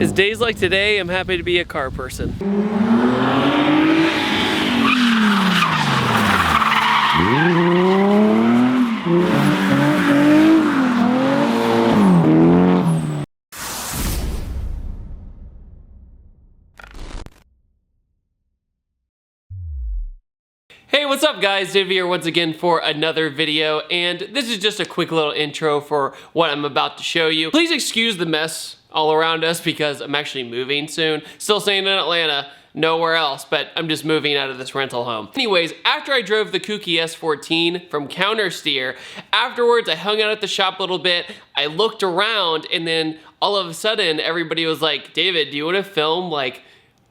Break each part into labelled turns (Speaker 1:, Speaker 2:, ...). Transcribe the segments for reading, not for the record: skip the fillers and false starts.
Speaker 1: It's days like today, I'm happy to be a car person. Hey, what's up guys? Dave here once again for another video, and this is just a quick little intro for what I'm about to show you. Please excuse the mess all around us because I'm actually moving soon. Still staying in Atlanta, nowhere else, but I'm just moving out of this rental home. Anyways, after I drove the kooky S14 from Countersteer, afterwards I hung out at the shop a little bit, I looked around, and then all of a sudden everybody was like, David, do you want to film like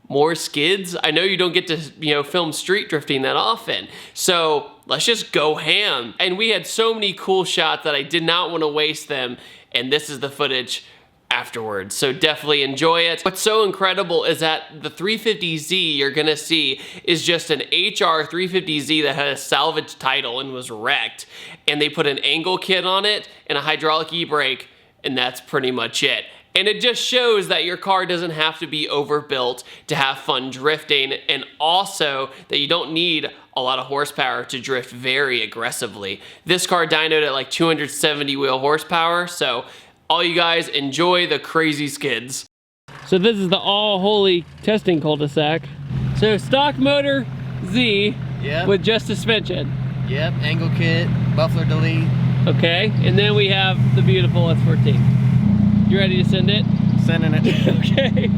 Speaker 1: more skids? I know you don't get to, film street drifting that often, so let's just go ham. And we had so many cool shots that I did not want to waste them, and this is the footage afterwards, so definitely enjoy it. What's so incredible is that the 350Z you're gonna see is just an HR 350Z that had a salvage title and was wrecked, and they put an angle kit on it and a hydraulic e-brake, and that's pretty much it. And it just shows that your car doesn't have to be overbuilt to have fun drifting, and also that you don't need a lot of horsepower to drift very aggressively. This car dynoed at like 270 wheel horsepower, so all you guys enjoy the crazy skids. So this is the all holy testing cul-de-sac. So stock motor Z, yep, with just suspension.
Speaker 2: Yep, angle kit, muffler delete.
Speaker 1: Okay, and then we have the beautiful S14. You ready to send it?
Speaker 2: Sending it.
Speaker 1: Okay.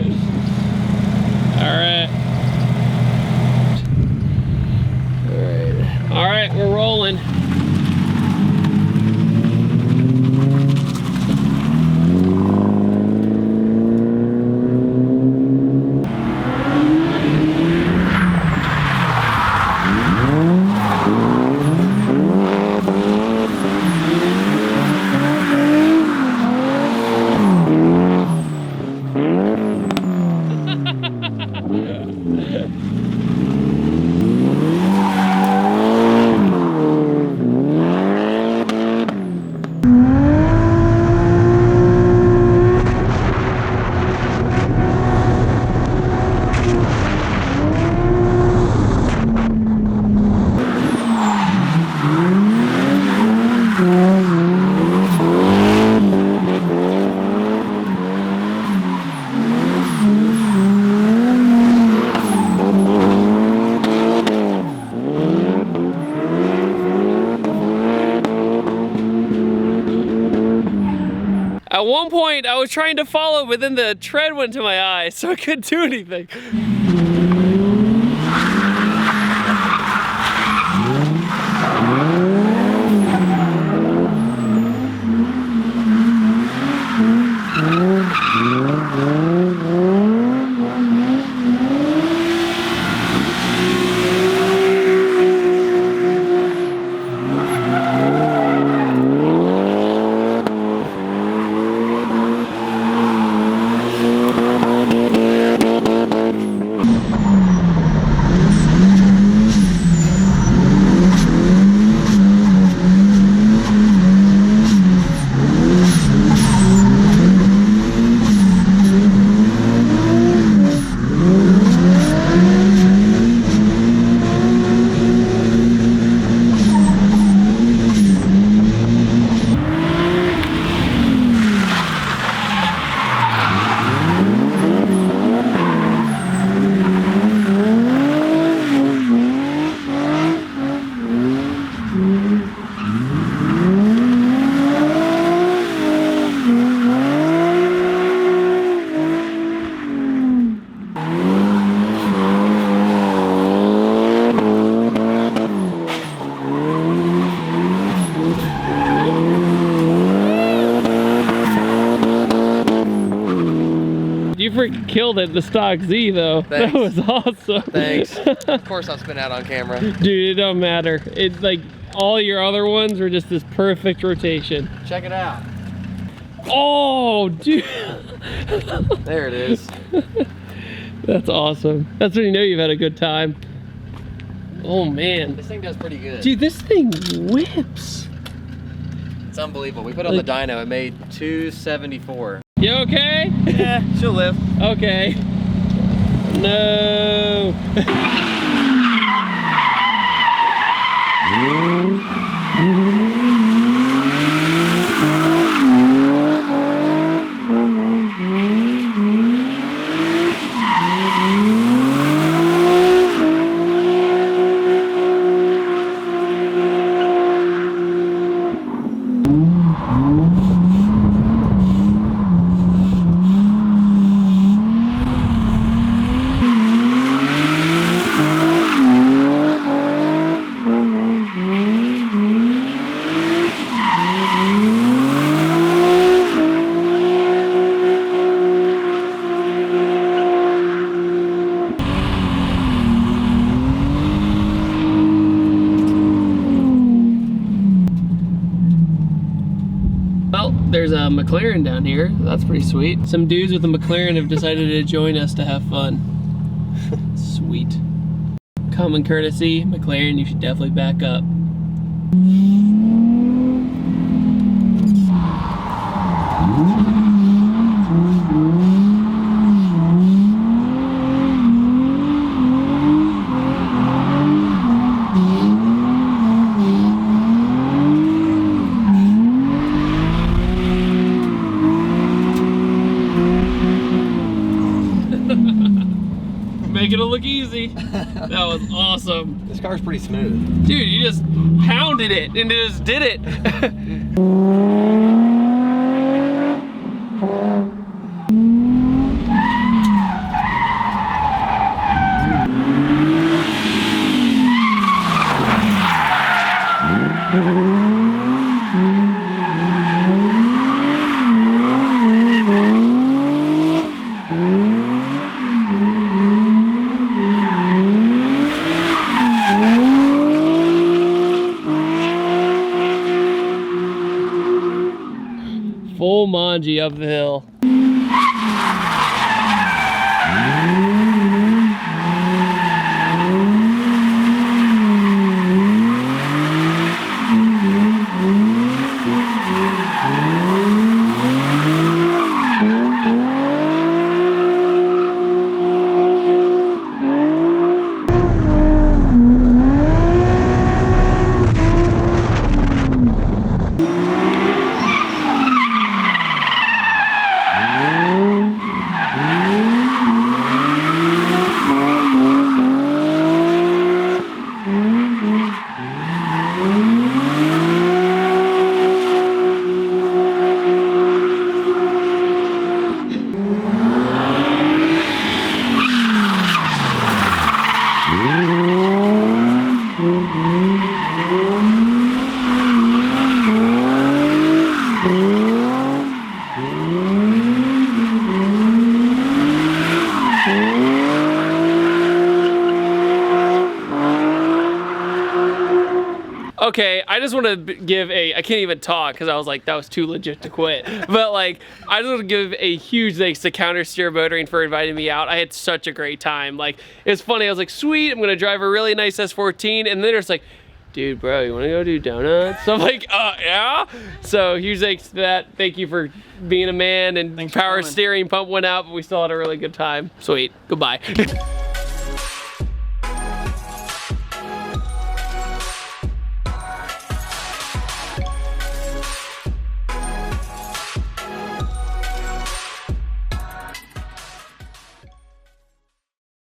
Speaker 1: All right. All right, we're rolling. At one point, I was trying to follow, but then the tread went to my eye, so I couldn't do anything. You freaking killed it, the stock Z though. Thanks. That was awesome.
Speaker 2: Thanks. Of course I'll spin out on camera.
Speaker 1: Dude, it don't matter. It's like all your other ones were just this perfect rotation.
Speaker 2: Check it out.
Speaker 1: Oh, dude.
Speaker 2: There it is.
Speaker 1: That's awesome. That's when you know you've had a good time. Oh man.
Speaker 2: This thing does pretty good.
Speaker 1: Dude, this thing whips.
Speaker 2: It's unbelievable. We put it on the dyno. It made 274.
Speaker 1: You okay?
Speaker 2: Yeah, she'll live.
Speaker 1: Okay. No. There's a McLaren down here. That's pretty sweet. Some dudes with a McLaren have decided to join us to have fun. Sweet. Common courtesy, McLaren, you should definitely back up. Making it look easy. That was awesome.
Speaker 2: This car's pretty smooth.
Speaker 1: Dude, you just pounded it and it just did it. Full manji up the hill. Okay, I just want to give I can't even talk because I was like, that was too legit to quit. But like, I just want to give a huge thanks to Countersteer Motoring for inviting me out. I had such a great time. Like, it's funny, I was like, sweet, I'm gonna drive a really nice S14, and then it's like, dude, bro, you wanna go do donuts? So I'm like, yeah? So huge thanks to that. Thank you for being a man, and power steering pump went out, but we still had a really good time. Sweet, goodbye.